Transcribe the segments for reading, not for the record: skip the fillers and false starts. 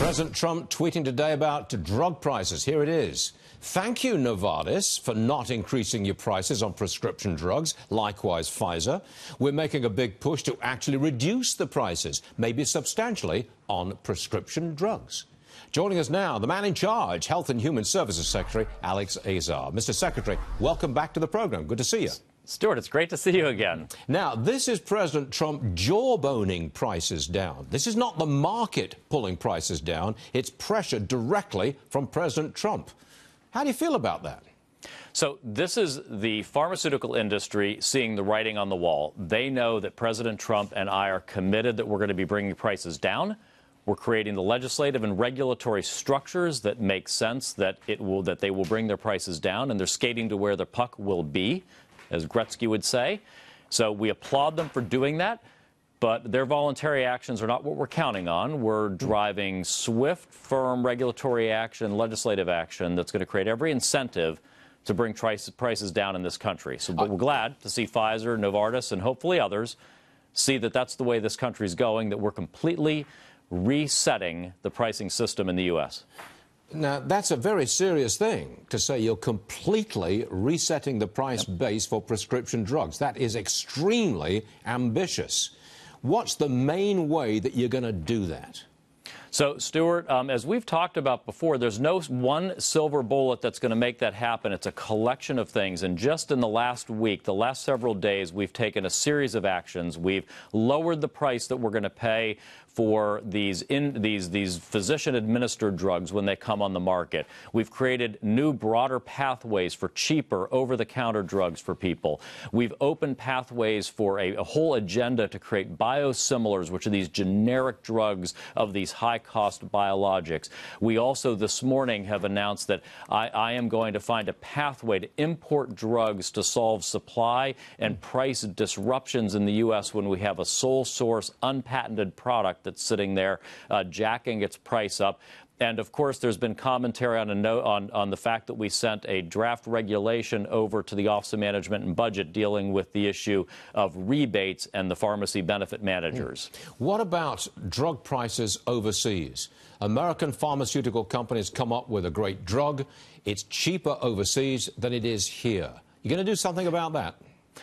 President Trump tweeting today about drug prices. Here it is. Thank you, Novartis, for not increasing your prices on prescription drugs. Likewise, Pfizer. We're making a big push to actually reduce the prices, maybe substantially, on prescription drugs. Joining us now, the man in charge, Health and Human Services Secretary Alex Azar. Mr. Secretary, welcome back to the program. Good to see you. Stuart, it's great to see you again. Now, this is President Trump jawboning prices down. This is not the market pulling prices down. It's pressure directly from President Trump. How do you feel about that? So this is the pharmaceutical industry seeing the writing on the wall. They know that President Trump and I are committed that we're going to be bringing prices down. We're creating the legislative and regulatory structures that make sense that they will bring their prices down, and they're skating to where the puck will be, as Gretzky would say. So we applaud them for doing that, but their voluntary actions are not what we're counting on. We're driving swift, firm regulatory action, legislative action that's going to create every incentive to bring prices down in this country. So but we're glad to see Pfizer, Novartis, and hopefully others see that that's the way this country's going, that we're completely resetting the pricing system in the U.S. Now, that's a very serious thing to say you're completely resetting the price base for prescription drugs. That is extremely ambitious. What's the main way that you're going to do that? So, Stuart, as we've talked about before, there's no one silver bullet that's going to make that happen. It's a collection of things. And just in the last week, the last several days, we've taken a series of actions. We've lowered the price that we're going to pay for these physician-administered drugs when they come on the market. We've created new, broader pathways for cheaper, over-the-counter drugs for people. We've opened pathways for a whole agenda to create biosimilars, which are these generic drugs of these high-cost biologics. We also this morning have announced that I am going to find a pathway to import drugs to solve supply and price disruptions in the U.S. when we have a sole source, unpatented product that's sitting there jacking its price up. And, of course, there's been commentary on the fact that we sent a draft regulation over to the Office of Management and Budget dealing with the issue of rebates and the pharmacy benefit managers. What about drug prices overseas? American pharmaceutical companies come up with a great drug. It's cheaper overseas than it is here. You going to do something about that?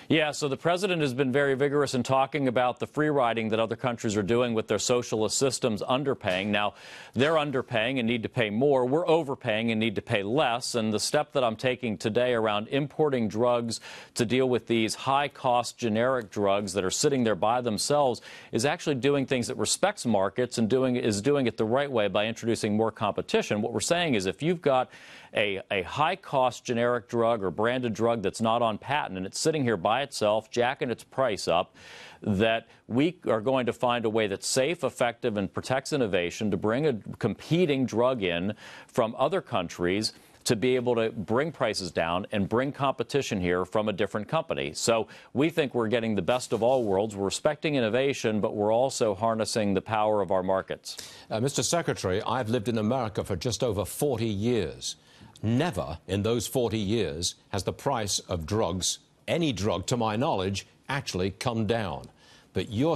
Yeah, so the president has been very vigorous in talking about the free riding that other countries are doing with their socialist systems underpaying. Now, they're underpaying and need to pay more. We're overpaying and need to pay less. And the step that I'm taking today around importing drugs to deal with these high-cost generic drugs that are sitting there by themselves is actually doing things that respects markets and doing it the right way by introducing more competition. What we're saying is if you've got a high-cost generic drug or branded drug that's not on patent and it's sitting here by itself, jacking its price up, that we are going to find a way that's safe, effective, and protects innovation to bring a competing drug in from other countries to be able to bring prices down and bring competition here from a different company. So we think we're getting the best of all worlds. We're respecting innovation, but we're also harnessing the power of our markets. Mr. Secretary, I've lived in America for just over 40 years. Never in those 40 years has the price of drugs, any drug to my knowledge, actually come down. But you're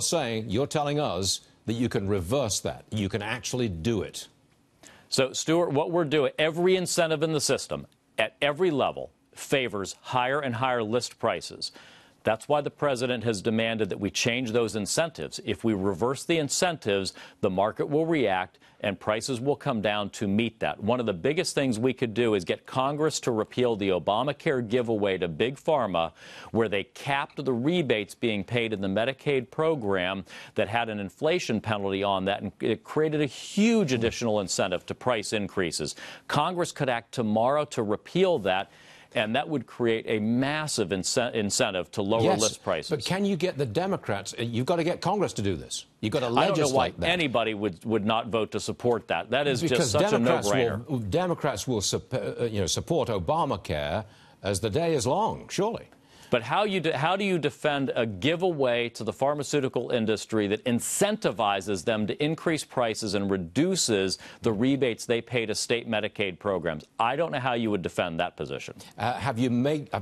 telling us that you can reverse that. You can actually do it. So, Stuart, what we're doing, every incentive in the system at every level favors higher and higher list prices. That's why the president has demanded that we change those incentives. If we reverse the incentives, the market will react and prices will come down to meet that. One of the biggest things we could do is get Congress to repeal the Obamacare giveaway to Big Pharma, where they capped the rebates being paid in the Medicaid program that had an inflation penalty on that, and it created a huge additional incentive to price increases. Congress could act tomorrow to repeal that, and that would create a massive incentive to lower list prices. But can you get the Democrats? You've got to get Congress to do this. You've got to legislate I don't know why that. Anybody would not vote to support that. That is just such a no-brainer. Democrats will support Obamacare as the day is long, surely. But how do you defend a giveaway to the pharmaceutical industry that incentivizes them to increase prices and reduces the rebates they pay to state Medicaid programs? I don't know how you would defend that position. Have you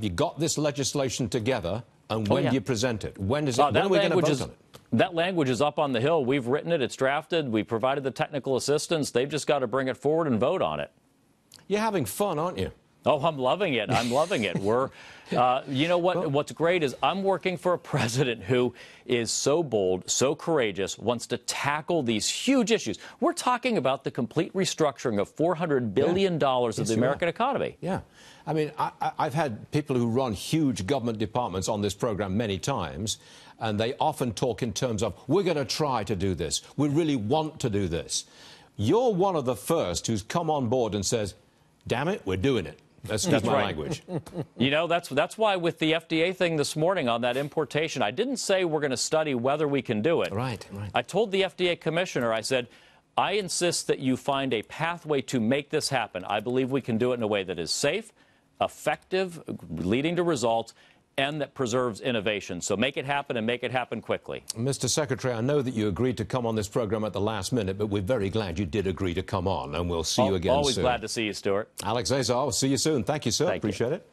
got this legislation together And when do you present it? When is it? When are we going to vote on it? That language is up on the Hill. We've written it. It's drafted. We provided the technical assistance. They've just got to bring it forward and vote on it. You're having fun, aren't you? Oh, I'm loving it. I'm loving it. We're, you know what? What's great is I'm working for a president who is so bold, so courageous, wants to tackle these huge issues. We're talking about the complete restructuring of $400 billion of the American economy. Yeah. I mean, I've had people who run huge government departments on this program many times, and they often talk in terms of, we're going to try to do this. We really want to do this. You're one of the first who's come on board and says, damn it, we're doing it. That's my language. You know, that's why with the FDA thing this morning on that importation, I didn't say we're going to study whether we can do it. Right. I told the FDA commissioner, I said, I insist that you find a pathway to make this happen. I believe we can do it in a way that is safe, effective, leading to results, and that preserves innovation. So make it happen and make it happen quickly. Mr. Secretary, I know that you agreed to come on this program at the last minute, but we're very glad you did agree to come on, and we'll see you again soon. Always glad to see you, Stuart. Alex Azar, we'll see you soon. Thank you, sir. Appreciate it.